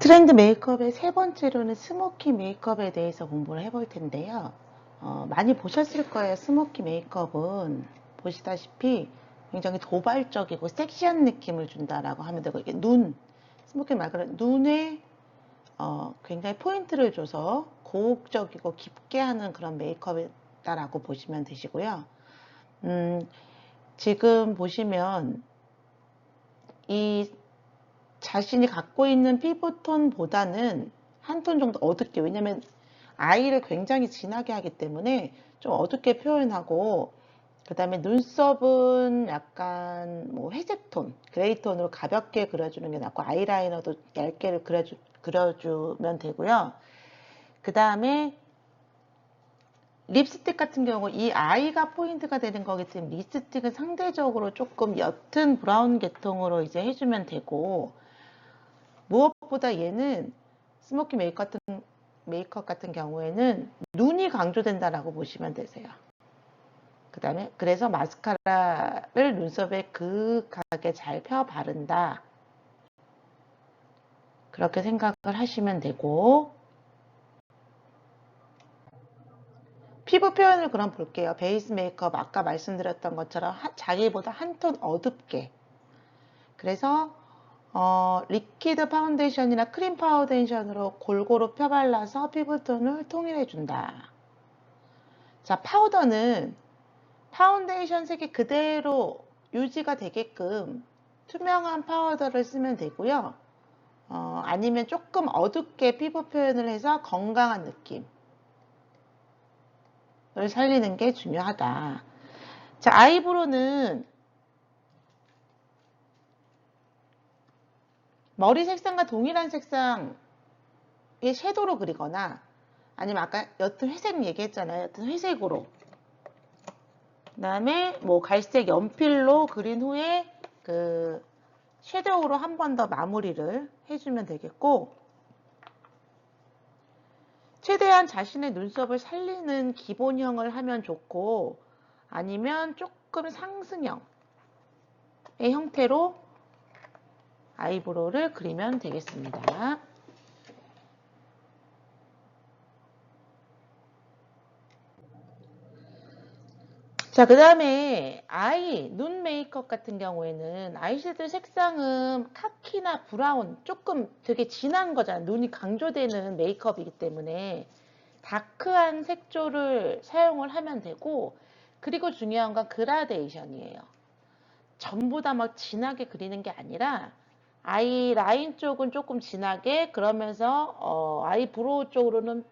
트렌드 메이크업의 세 번째로는 스모키 메이크업에 대해서 공부를 해볼 텐데요. 많이 보셨을 거예요. 스모키 메이크업은 보시다시피 굉장히 도발적이고 섹시한 느낌을 준다라고 하면 되고, 이게 스모키 말고는 눈에 굉장히 포인트를 줘서 고혹적이고 깊게 하는 그런 메이크업이다라고 보시면 되시고요. 지금 보시면 이 자신이 갖고 있는 피부톤보다는 한 톤 정도 어둡게, 왜냐면 아이를 굉장히 진하게 하기 때문에 좀 어둡게 표현하고, 그 다음에 눈썹은 약간 뭐 회색 톤, 그레이 톤으로 가볍게 그려주는 게 낫고, 아이라이너도 얇게 그려주면 되고요. 그 다음에 립스틱 같은 경우 이 아이가 포인트가 되는 거기 때문에 립스틱은 상대적으로 조금 옅은 브라운 계통으로 이제 해주면 되고, 무엇보다 얘는 스모키 메이크업 같은 경우에는 눈이 강조된다라고 보시면 되세요. 그 다음에 그래서 마스카라를 눈썹에 그윽하게 잘 펴 바른다, 그렇게 생각을 하시면 되고, 피부 표현을 그럼 볼게요. 베이스 메이크업 아까 말씀드렸던 것처럼 자기보다 한 톤 어둡게, 그래서 리퀴드 파운데이션이나 크림 파운데이션으로 골고루 펴발라서 피부톤을 통일해준다. 자, 파우더는 파운데이션 색이 그대로 유지가 되게끔 투명한 파우더를 쓰면 되고요. 아니면 조금 어둡게 피부 표현을 해서 건강한 느낌을 살리는 게 중요하다. 자, 아이브로는 머리 색상과 동일한 색상의 섀도우로 그리거나, 아니면 아까 옅은 회색 얘기했잖아요. 옅은 회색으로, 그 다음에 뭐 갈색 연필로 그린 후에 그 섀도우로 한 번 더 마무리를 해주면 되겠고, 최대한 자신의 눈썹을 살리는 기본형을 하면 좋고, 아니면 조금 상승형의 형태로 아이브로우를 그리면 되겠습니다. 자, 그 다음에 눈 메이크업 같은 경우에는 아이섀도우 색상은 카키나 브라운, 조금 되게 진한 거잖아요. 눈이 강조되는 메이크업이기 때문에 다크한 색조를 사용을 하면 되고, 그리고 중요한 건 그라데이션이에요. 전부 다 막 진하게 그리는 게 아니라 아이 라인 쪽은 조금 진하게, 그러면서 아이브로우 쪽으로는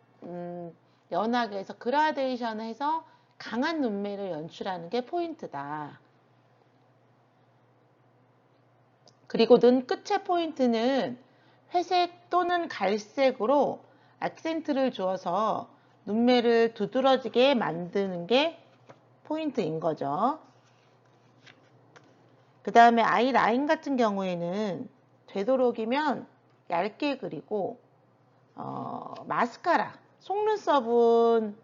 연하게 해서 그라데이션을 해서 강한 눈매를 연출하는 게 포인트다. 그리고 눈 끝의 포인트는 회색 또는 갈색으로 액센트를 주어서 눈매를 두드러지게 만드는 게 포인트인 거죠. 그 다음에 아이 라인 같은 경우에는 되도록이면 얇게 그리고, 마스카라, 속눈썹은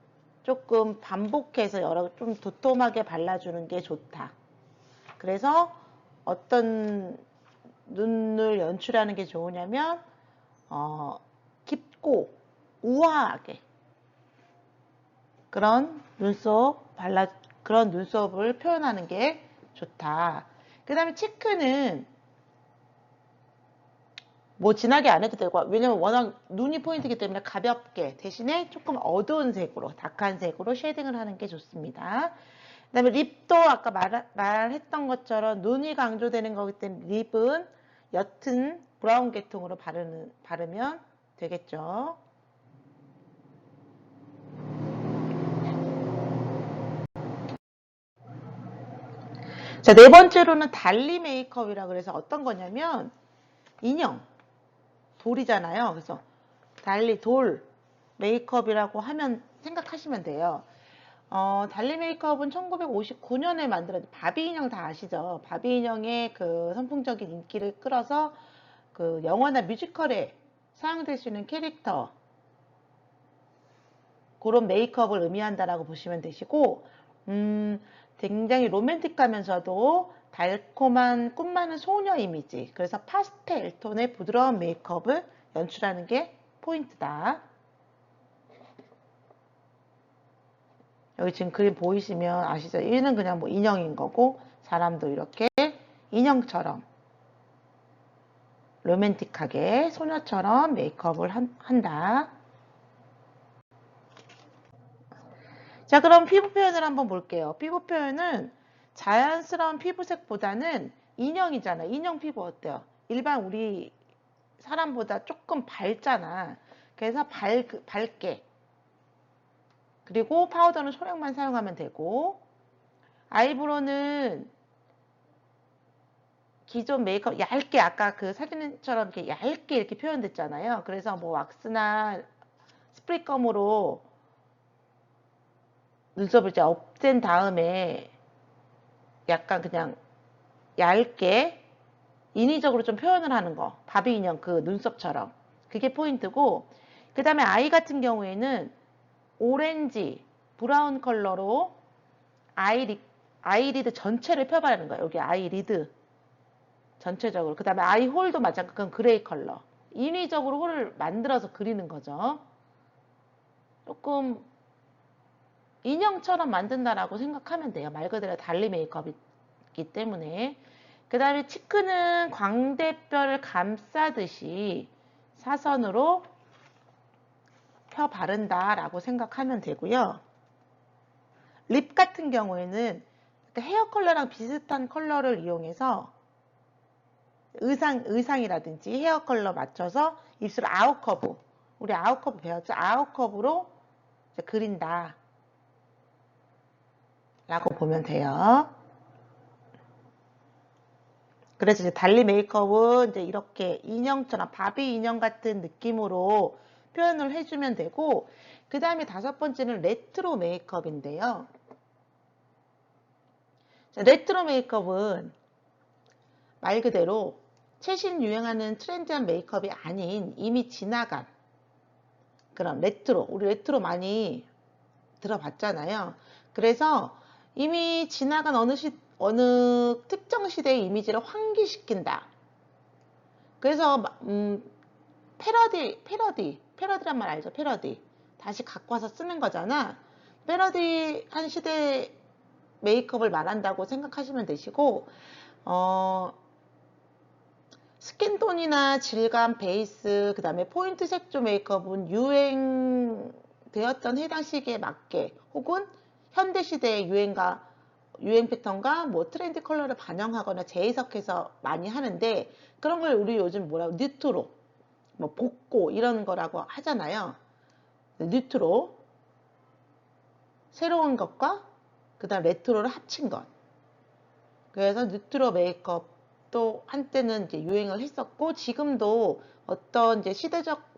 조금 반복해서 좀 도톰하게 발라주는 게 좋다. 그래서 어떤 눈을 연출하는 게 좋으냐면 깊고 우아하게 그런 눈썹을 표현하는 게 좋다. 그 다음에 치크는 뭐 진하게 안 해도 되고, 왜냐면 워낙 눈이 포인트이기 때문에 가볍게, 대신에 조금 어두운 색으로, 다크한 색으로 쉐딩을 하는 게 좋습니다. 그 다음에 립도 아까 말했던 것처럼 눈이 강조되는 거기 때문에 립은 옅은 브라운 계통으로 바르면 되겠죠. 자, 네 번째로는 달리 메이크업이라 그래서 어떤 거냐면 인형, 돌이잖아요. 그래서 달리 돌 메이크업이라고 생각하시면 돼요. 달리 메이크업은 1959년에 만들어진 바비 인형 다 아시죠? 바비 인형의 그 선풍적인 인기를 끌어서 그 영화나 뮤지컬에 사용될 수 있는 캐릭터, 그런 메이크업을 의미한다라고 보시면 되시고, 굉장히 로맨틱하면서도 달콤한 꿈 많은 소녀 이미지, 그래서 파스텔 톤의 부드러운 메이크업을 연출하는 게 포인트다. 여기 지금 그림 보이시면 아시죠? 얘는 그냥 뭐 인형인 거고, 사람도 이렇게 인형처럼 로맨틱하게 소녀처럼 메이크업을 한다. 자, 그럼 피부 표현을 한번 볼게요. 피부 표현은 자연스러운 피부색보다는 인형이잖아. 인형 피부 어때요? 일반 우리 사람보다 조금 밝잖아. 그래서 밝게. 그리고 파우더는 소량만 사용하면 되고, 아이브로는 기존 메이크업 얇게, 아까 그 사진처럼 이렇게 얇게 이렇게 표현됐잖아요. 그래서 뭐 왁스나 스프레이껌으로 눈썹을 이제 없앤 다음에 약간 그냥 얇게 인위적으로 좀 표현을 하는 거. 바비 인형 그 눈썹처럼. 그게 포인트고, 그 다음에 아이 같은 경우에는 오렌지, 브라운 컬러로 아이리드 전체를 펴바르는 거예요. 여기 아이리드 전체적으로. 그 다음에 아이 홀도 마찬가지로 그건 그레이 컬러. 인위적으로 홀을 만들어서 그리는 거죠. 조금 인형처럼 만든다라고 생각하면 돼요. 말 그대로 달리 메이크업이기 때문에. 그 다음에 치크는 광대뼈를 감싸듯이 사선으로 펴 바른다라고 생각하면 되고요. 립 같은 경우에는 헤어 컬러랑 비슷한 컬러를 이용해서 의상이라든지 헤어 컬러 맞춰서 입술 아웃커브, 우리 아웃커브 배웠죠? 아웃커브로 그린다 라고 보면 돼요. 그래서 이제 달리 메이크업은 이제 이렇게 인형처럼 바비 인형 같은 느낌으로 표현을 해주면 되고, 그 다음에 다섯 번째는 레트로 메이크업인데요. 자, 레트로 메이크업은 말 그대로 최신 유행하는 트렌디한 메이크업이 아닌 이미 지나간 그런 레트로, 우리 레트로 많이 들어봤잖아요. 그래서 이미 지나간 어느 특정 시대의 이미지를 환기시킨다. 그래서 패러디란 말 알죠? 패러디. 다시 갖고 와서 쓰는 거잖아. 패러디 한 시대 메이크업을 말한다고 생각하시면 되시고, 스킨톤이나 질감, 베이스, 그 다음에 포인트 색조 메이크업은 유행되었던 해당 시기에 맞게 혹은 현대시대의 유행 패턴과 뭐 트렌드 컬러를 반영하거나 재해석해서 많이 하는데, 그런 걸 우리 요즘 뭐라고 뉴트로, 뭐 복고 이런 거라고 하잖아요. 뉴트로, 새로운 것과 그 다음 레트로를 합친 것. 그래서 뉴트로 메이크업도 한때는 이제 유행을 했었고, 지금도 어떤 이제 시대적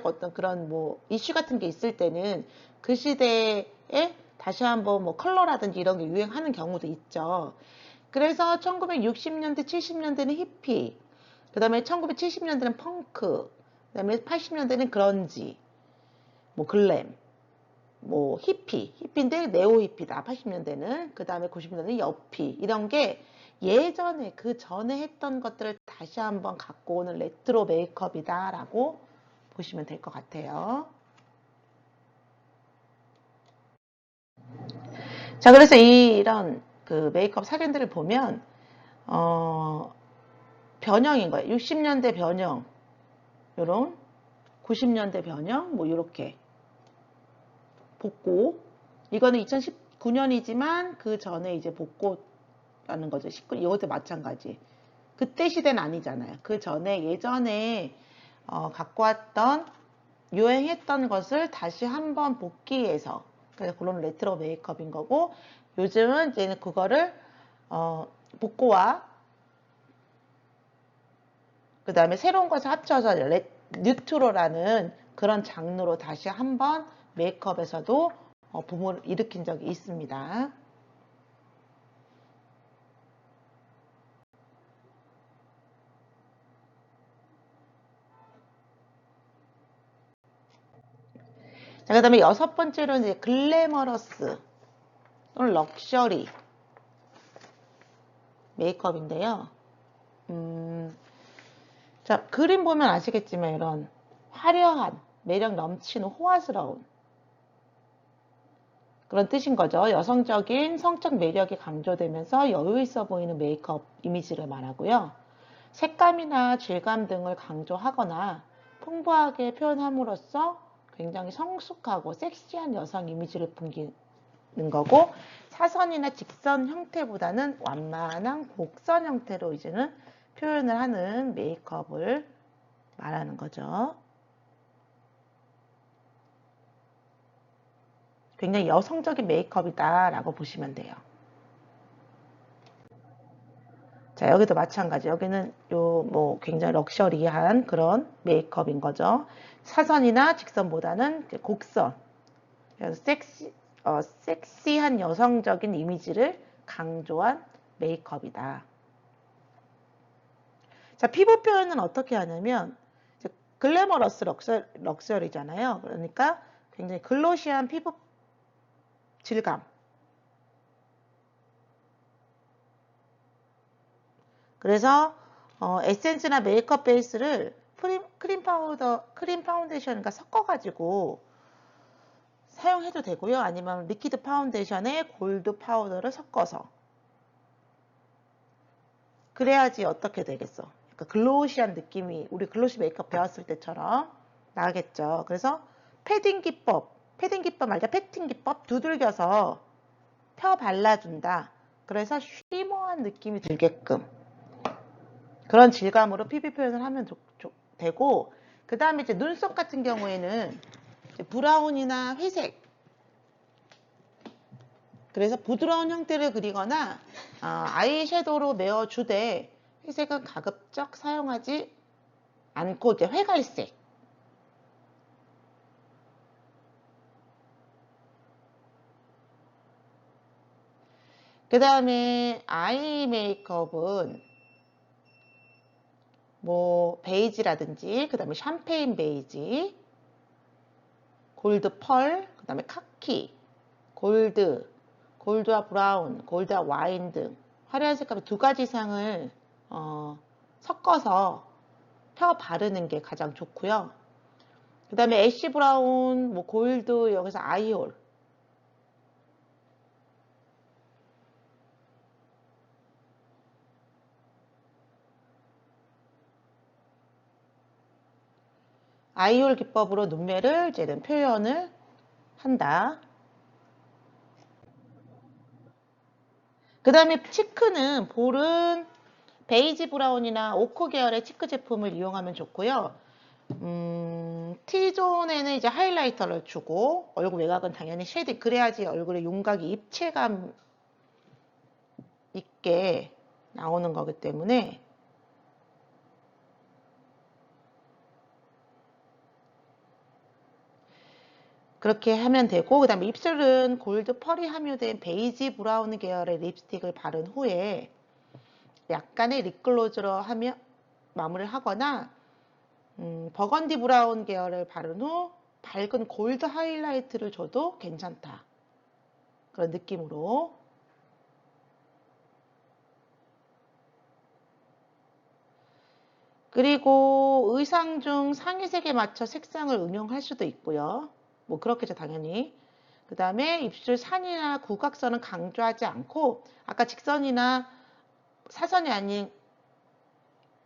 어떤 그런 뭐 이슈 같은 게 있을 때는 그 시대에 다시 한번 뭐 컬러라든지 이런 게 유행하는 경우도 있죠. 그래서 1960년대, 70년대는 히피, 그 다음에 1970년대는 펑크, 그 다음에 80년대는 그런지, 뭐 글램, 뭐 히피인데 네오 히피다 80년대는. 그 다음에 90년대는 여피, 이런 게 예전에 그 전에 했던 것들을 다시 한번 갖고 오는 레트로 메이크업이다 라고 보시면 될 것 같아요. 자, 그래서 이런 그 메이크업 사진들을 보면 변형인 거예요. 60년대 변형, 요런 90년대 변형, 뭐 요렇게 복고. 이거는 2019년이지만 그 전에 이제 복고라는 거죠. 이것도 마찬가지. 그때 시대는 아니잖아요. 그 전에 예전에 갖고 왔던 유행했던 것을 다시 한번 복귀해서, 그래서 그런 레트로 메이크업인 거고, 요즘은 이제는 그거를 복고와 그 다음에 새로운 것을 합쳐서 뉴트로라는 그런 장르로 다시 한번 메이크업에서도 붐을 일으킨 적이 있습니다. 자, 그 다음에 여섯 번째로는 이제 글래머러스 또는 럭셔리 메이크업인데요. 자, 그림 보면 아시겠지만 이런 화려한, 매력 넘치는 호화스러운 그런 뜻인 거죠. 여성적인 성적 매력이 강조되면서 여유 있어 보이는 메이크업 이미지를 말하고요. 색감이나 질감 등을 강조하거나 풍부하게 표현함으로써 굉장히 성숙하고 섹시한 여성 이미지를 풍기는 거고, 사선이나 직선 형태보다는 완만한 곡선 형태로 이제는 표현을 하는 메이크업을 말하는 거죠. 굉장히 여성적인 메이크업이다 라고 보시면 돼요. 자, 여기도 마찬가지. 여기는 뭐 굉장히 럭셔리한 그런 메이크업인 거죠. 사선이나 직선보다는 곡선. 그래서 섹시한 여성적인 이미지를 강조한 메이크업이다. 자, 피부 표현은 어떻게 하냐면 글래머러스 럭셔리잖아요. 그러니까 굉장히 글로시한 피부 질감. 그래서 에센스나 메이크업 베이스를 크림 파운데이션과 섞어가지고 사용해도 되고요. 아니면 리퀴드 파운데이션에 골드 파우더를 섞어서. 그래야지 어떻게 되겠어. 그러니까 글로시한 느낌이 우리 글로시 메이크업 배웠을 때처럼 나겠죠. 그래서 패딩 기법 말자 패팅 기법 두들겨서 펴 발라준다. 그래서 쉬머한 느낌이 들게끔 그런 질감으로 피부 표현을 하면 되고, 그 다음에 이제 눈썹 같은 경우에는 이제 브라운이나 회색, 그래서 부드러운 형태를 그리거나 아이섀도우로 메워주되 회색은 가급적 사용하지 않고 이제 회갈색, 그 다음에 아이 메이크업은 뭐 베이지라든지, 그 다음에 샴페인 베이지, 골드 펄, 그 다음에 카키, 골드와 브라운, 골드와 와인 등 화려한 색깔 두 가지 이상을 섞어서 펴 바르는 게 가장 좋고요. 그 다음에 애쉬 브라운, 뭐 골드, 여기서 아이홀. 아이홀 기법으로 눈매를 이제는 표현을 한다. 그 다음에 치크는 볼은 베이지 브라운이나 오크 계열의 치크 제품을 이용하면 좋고요. T존에는 이제 하이라이터를 주고 얼굴 외곽은 당연히 쉐딩, 그래야지 얼굴의 윤곽이 입체감 있게 나오는 거기 때문에 그렇게 하면 되고, 그 다음에 입술은 골드 펄이 함유된 베이지 브라운 계열의 립스틱을 바른 후에 약간의 립글로즈로 하며 마무리를 하거나 버건디 브라운 계열을 바른 후 밝은 골드 하이라이트를 줘도 괜찮다. 그런 느낌으로. 그리고 의상 중 상의색에 맞춰 색상을 응용할 수도 있고요. 뭐 그렇겠죠, 당연히. 그 다음에 입술 산이나 구각선은 강조하지 않고 아까 직선이나 사선이 아닌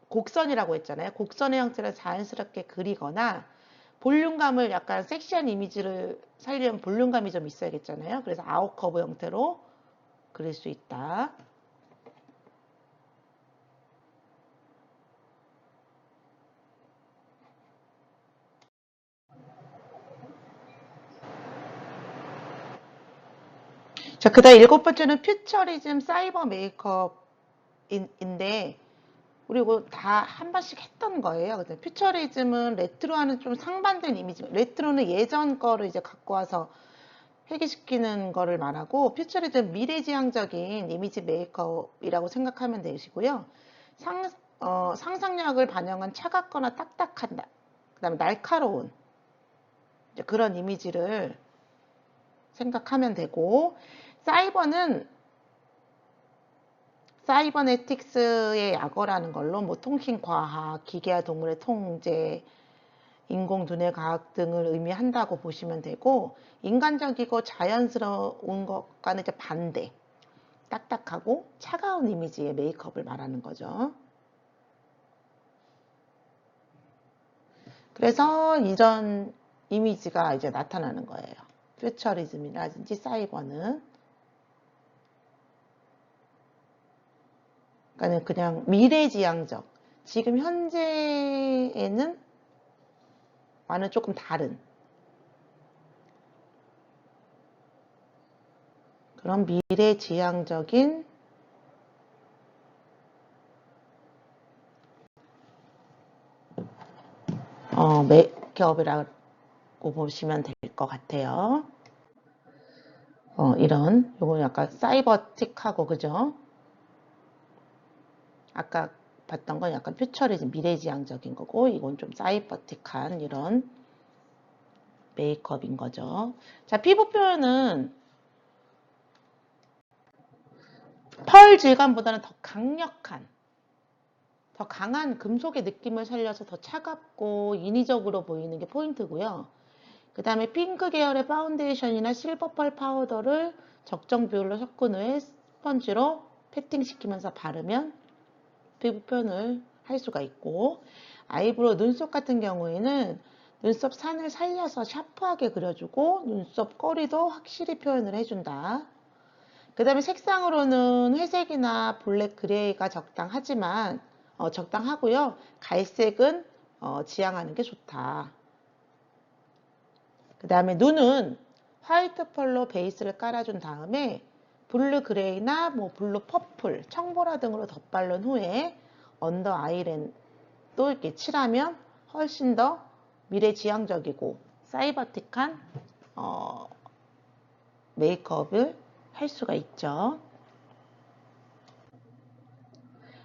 곡선이라고 했잖아요. 곡선의 형태를 자연스럽게 그리거나 볼륨감을 약간 섹시한 이미지를 살리려면 볼륨감이 좀 있어야겠잖아요. 그래서 아웃커브 형태로 그릴 수 있다. 자, 그 다음 일곱 번째는 퓨처리즘 사이버 메이크업인데 우리 이거 다 한 번씩 했던 거예요. 퓨처리즘은 레트로와는 좀 상반된 이미지. 레트로는 예전 거를 이제 갖고 와서 회귀시키는 거를 말하고, 퓨처리즘 미래지향적인 이미지 메이크업이라고 생각하면 되시고요. 상상력을 반영한 차갑거나 딱딱하다. 그 다음에 날카로운 그런 이미지를 생각하면 되고, 사이버는 사이버네틱스의 약어라는 걸로 뭐 통신과학, 기계와 동물의 통제, 인공두뇌 과학 등을 의미한다고 보시면 되고, 인간적이고 자연스러운 것과는 이제 반대, 딱딱하고 차가운 이미지의 메이크업을 말하는 거죠. 그래서 이런 이미지가 이제 나타나는 거예요. 퓨처리즘이라든지 사이버는. 그러니까 그냥 미래지향적, 지금 현재에는 와는 조금 다른 그런 미래지향적인 메이크업이라고 보시면 될 것 같아요. 요건 약간 사이버틱하고, 그죠? 아까 봤던 건 약간 퓨처리즘, 미래지향적인 거고, 이건 좀 사이버틱한 이런 메이크업인 거죠. 자, 피부 표현은 펄 질감보다는 더 강력한, 더 강한 금속의 느낌을 살려서 더 차갑고 인위적으로 보이는 게 포인트고요. 그 다음에 핑크 계열의 파운데이션이나 실버 펄 파우더를 적정 비율로 섞은 후에 스펀지로 패팅시키면서 바르면 피부 표현을 할 수가 있고, 아이브로우, 눈썹 같은 경우에는 눈썹 산을 살려서 샤프하게 그려주고 눈썹 꼬리도 확실히 표현을 해준다. 그 다음에 색상으로는 회색이나 블랙 그레이가 적당하고요. 갈색은 지양하는 게 좋다. 그 다음에 눈은 화이트 펄로 베이스를 깔아준 다음에 블루 그레이나 뭐 블루 퍼플, 청보라 등으로 덧바른 후에 언더 아이랜도 이렇게 칠하면 훨씬 더 미래지향적이고 사이버틱한 메이크업을 할 수가 있죠.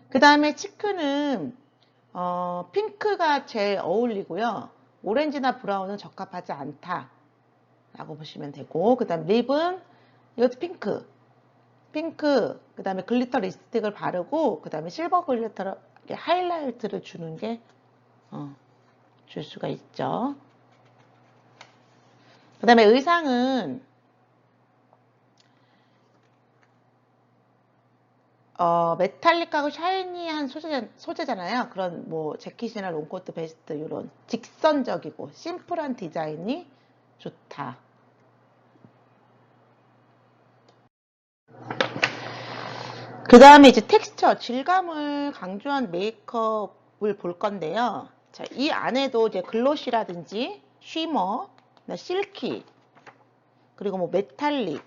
그 다음에 치크는 핑크가 제일 어울리고요. 오렌지나 브라운은 적합하지 않다 라고 보시면 되고, 그 다음 립은 이것도 핑크, 그 다음에 글리터 립스틱을 바르고, 그 다음에 실버 글리터로 하이라이트를 주는 게 줄 수가 있죠. 그 다음에 의상은 메탈릭하고 샤이니한 소재잖아요. 그런 뭐 재킷이나 롱코트, 베스트 이런 직선적이고 심플한 디자인이 좋다. 그 다음에 이제 텍스처, 질감을 강조한 메이크업을 볼 건데요. 자, 이 안에도 이제 글로시라든지 쉬머, 실키, 그리고 뭐 메탈릭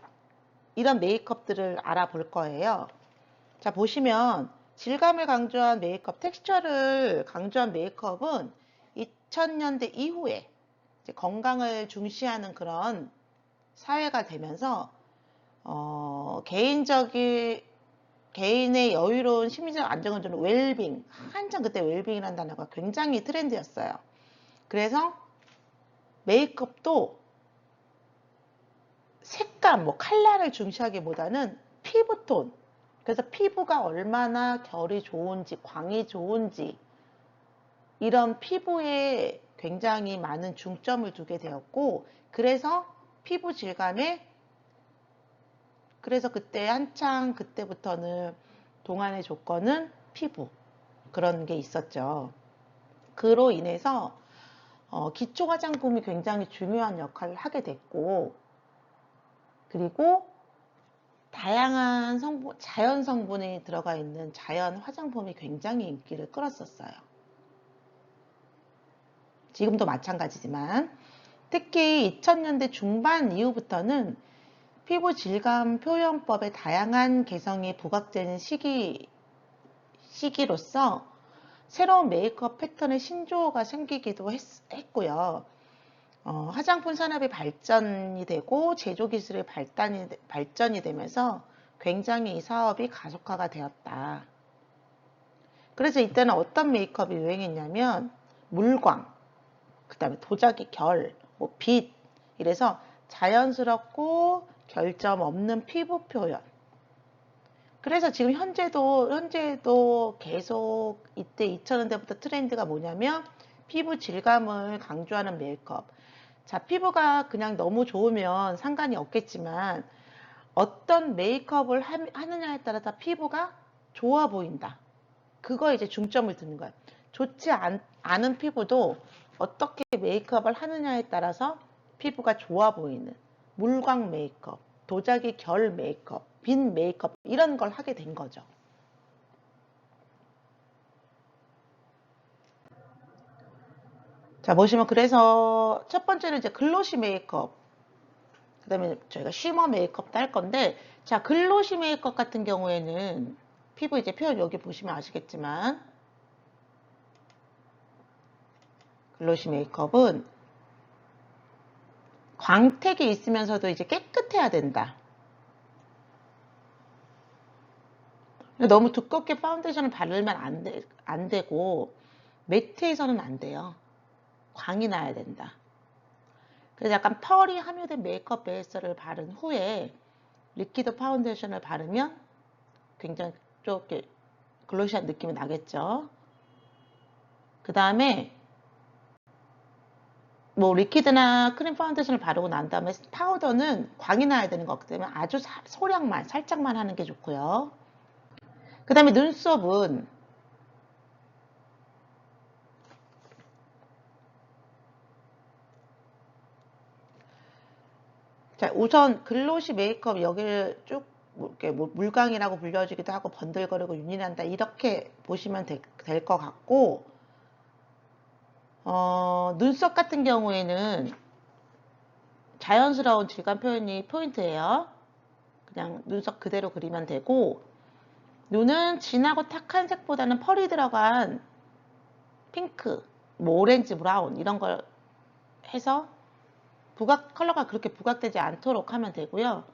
이런 메이크업들을 알아볼 거예요. 자, 보시면 질감을 강조한 메이크업, 텍스처를 강조한 메이크업은 2000년대 이후에 이제 건강을 중시하는 그런 사회가 되면서 개인의 여유로운 심리적 안정을 주는 웰빙, 한참 그때 웰빙이라는 단어가 굉장히 트렌드였어요. 그래서 메이크업도 색감, 뭐 컬러를 중시하기보다는 피부톤, 그래서 피부가 얼마나 결이 좋은지, 광이 좋은지 이런 피부에 굉장히 많은 중점을 두게 되었고, 그래서 피부 질감에 그래서 그때 한창 그때부터는 동안의 조건은 피부 그런 게 있었죠. 그로 인해서 기초 화장품이 굉장히 중요한 역할을 하게 됐고, 그리고 다양한 자연 성분이 들어가 있는 자연 화장품이 굉장히 인기를 끌었었어요. 지금도 마찬가지지만 특히 2000년대 중반 이후부터는 피부 질감 표현법의 다양한 개성이 부각되는 시기로서 새로운 메이크업 패턴의 신조어가 생기기도 했고요. 화장품 산업이 발전이 되고 제조 기술의 발전이 되면서 굉장히 이 사업이 가속화가 되었다. 그래서 이때는 어떤 메이크업이 유행했냐면 물광, 그 다음에 도자기 결, 뭐 빛, 이래서 자연스럽고 결점 없는 피부 표현, 그래서 지금 현재도 계속 이때 2000년대부터 트렌드가 뭐냐면 피부 질감을 강조하는 메이크업. 자, 피부가 그냥 너무 좋으면 상관이 없겠지만 어떤 메이크업을 하느냐에 따라서 피부가 좋아 보인다. 그거 이제 중점을 두는 거야. 좋지 않은 피부도 어떻게 메이크업을 하느냐에 따라서 피부가 좋아 보이는 물광 메이크업, 도자기 결 메이크업, 빈 메이크업 이런 걸 하게 된 거죠. 자, 보시면 그래서 첫 번째는 이제 글로시 메이크업, 그 다음에 저희가 쉬머 메이크업도 할 건데, 자, 글로시 메이크업 같은 경우에는 피부 이제 표현 여기 보시면 아시겠지만, 글로시 메이크업은 광택이 있으면서도 이제 깨끗해야 된다. 너무 두껍게 파운데이션을 바르면 안 되고, 매트에서는 안 돼요. 광이 나야 된다. 그래서 약간 펄이 함유된 메이크업 베이스를 바른 후에 리퀴드 파운데이션을 바르면 굉장히 좀 이렇게 글로시한 느낌이 나겠죠. 그 다음에 뭐 리퀴드나 크림 파운데이션을 바르고 난 다음에 파우더는 광이 나야 되는 거기 때문에 아주 소량만 살짝만 하는 게 좋고요. 그 다음에 눈썹은 자, 우선 글로시 메이크업 여기를 쭉 이렇게 물광이라고 불려지기도 하고 번들거리고 윤이 난다 이렇게 보시면 될 것 같고, 눈썹 같은 경우에는 자연스러운 질감 표현이 포인트예요. 그냥 눈썹 그대로 그리면 되고, 눈은 진하고 탁한 색보다는 펄이 들어간 핑크, 뭐 오렌지, 브라운 이런 걸 해서 컬러가 그렇게 부각되지 않도록 하면 되고요.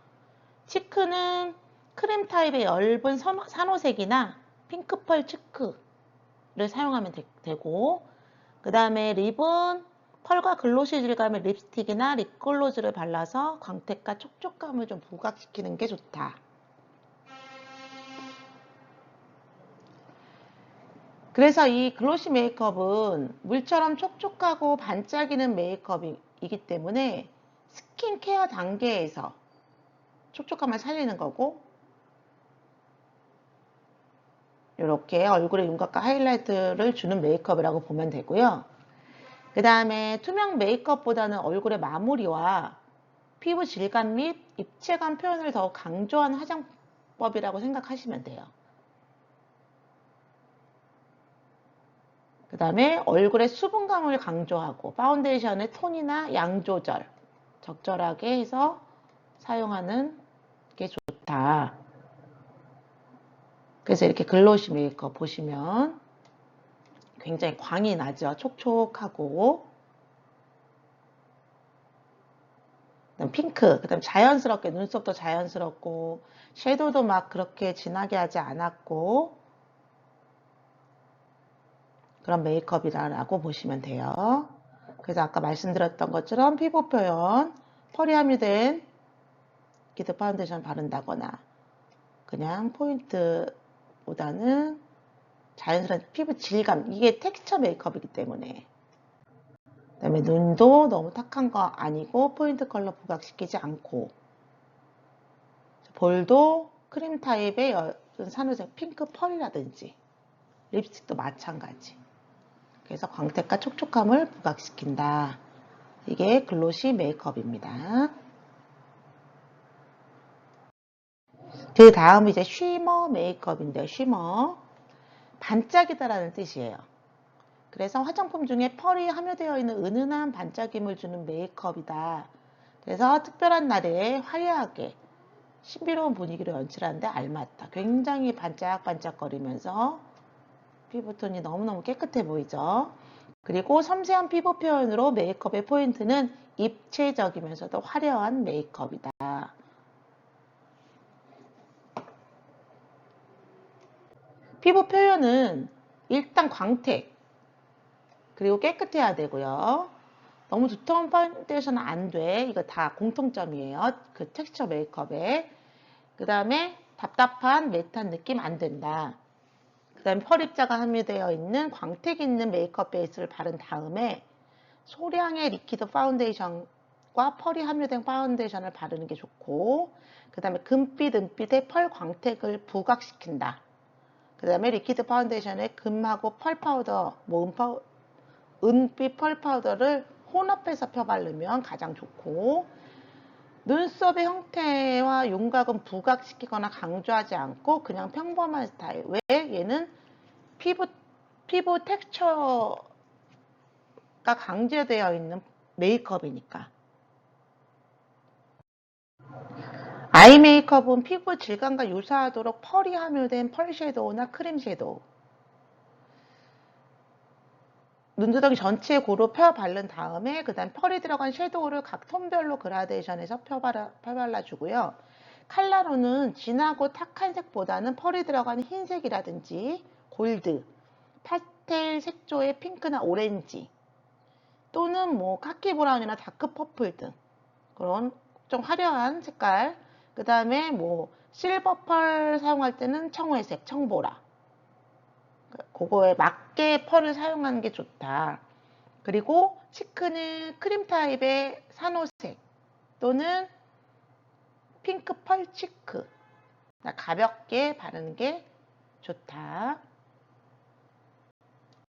치크는 크림 타입의 엷은 산호색이나 핑크펄 치크를 사용하면 되고, 그 다음에 립은 펄과 글로시 질감의 립스틱이나 립글로즈를 발라서 광택과 촉촉감을 좀 부각시키는 게 좋다. 그래서 이 글로시 메이크업은 물처럼 촉촉하고 반짝이는 메이크업이기 때문에 스킨케어 단계에서 촉촉함을 살리는 거고, 이렇게 얼굴에 윤곽과 하이라이트를 주는 메이크업이라고 보면 되고요. 그 다음에 투명 메이크업보다는 얼굴의 마무리와 피부 질감 및 입체감 표현을 더 강조한 화장법이라고 생각하시면 돼요. 그 다음에 얼굴의 수분감을 강조하고 파운데이션의 톤이나 양 조절 적절하게 해서 사용하는 게 좋다. 그래서 이렇게 글로시 메이크업 보시면 굉장히 광이 나죠. 촉촉하고. 그다음 핑크, 그다음 자연스럽게 눈썹도 자연스럽고 섀도우도 막 그렇게 진하게 하지 않았고 그런 메이크업이라고 보시면 돼요. 그래서 아까 말씀드렸던 것처럼 피부 표현, 펄이 함유된 기드 파운데이션 바른다거나 그냥 포인트보다는 자연스러운 피부 질감, 이게 텍스처 메이크업이기 때문에. 그 다음에 눈도 너무 탁한 거 아니고 포인트 컬러 부각시키지 않고, 볼도 크림 타입의 산호색 핑크 펄이라든지 립스틱도 마찬가지. 그래서 광택과 촉촉함을 부각시킨다. 이게 글로시 메이크업입니다. 그 다음 이제 쉬머 메이크업인데요. 쉬머. 반짝이다라는 뜻이에요. 그래서 화장품 중에 펄이 함유되어 있는 은은한 반짝임을 주는 메이크업이다. 그래서 특별한 날에 화려하게 신비로운 분위기로 연출하는데 알맞다. 굉장히 반짝반짝거리면서 피부톤이 너무너무 깨끗해 보이죠. 그리고 섬세한 피부 표현으로 메이크업의 포인트는 입체적이면서도 화려한 메이크업이다. 피부 표현은 일단 광택, 그리고 깨끗해야 되고요. 너무 두터운 파운데이션은 안 돼. 이거 다 공통점이에요. 그 텍스처 메이크업에. 그 다음에 답답한 매트한 느낌 안 된다. 그 다음에 펄 입자가 함유되어 있는 광택 있는 메이크업 베이스를 바른 다음에 소량의 리퀴드 파운데이션과 펄이 함유된 파운데이션을 바르는 게 좋고, 그 다음에 금빛, 은빛의 펄 광택을 부각시킨다. 그 다음에 리퀴드 파운데이션에 금하고 펄 파우더, 은빛 펄 파우더를 혼합해서 펴바르면 가장 좋고, 눈썹의 형태와 윤곽은 부각시키거나 강조하지 않고 그냥 평범한 스타일. 왜? 얘는 피부 텍스처가 강조되어 있는 메이크업이니까. 아이 메이크업은 피부 질감과 유사하도록 펄이 함유된 펄 섀도우나 크림 섀도우, 눈두덩이 전체에 고루 펴 바른 다음에 그 다음 펄이 들어간 섀도우를 각 톤별로 그라데이션해서 펴발라주고요. 컬러로는 진하고 탁한 색보다는 펄이 들어간 흰색이라든지 골드, 파스텔 색조의 핑크나 오렌지, 또는 뭐 카키 브라운이나 다크 퍼플 등 그런 좀 화려한 색깔, 그 다음에 뭐 실버 펄 사용할 때는 청회색, 청보라, 그거에 맞게 펄을 사용하는 게 좋다. 그리고 치크는 크림 타입의 산호색 또는 핑크 펄 치크, 가볍게 바르는 게 좋다.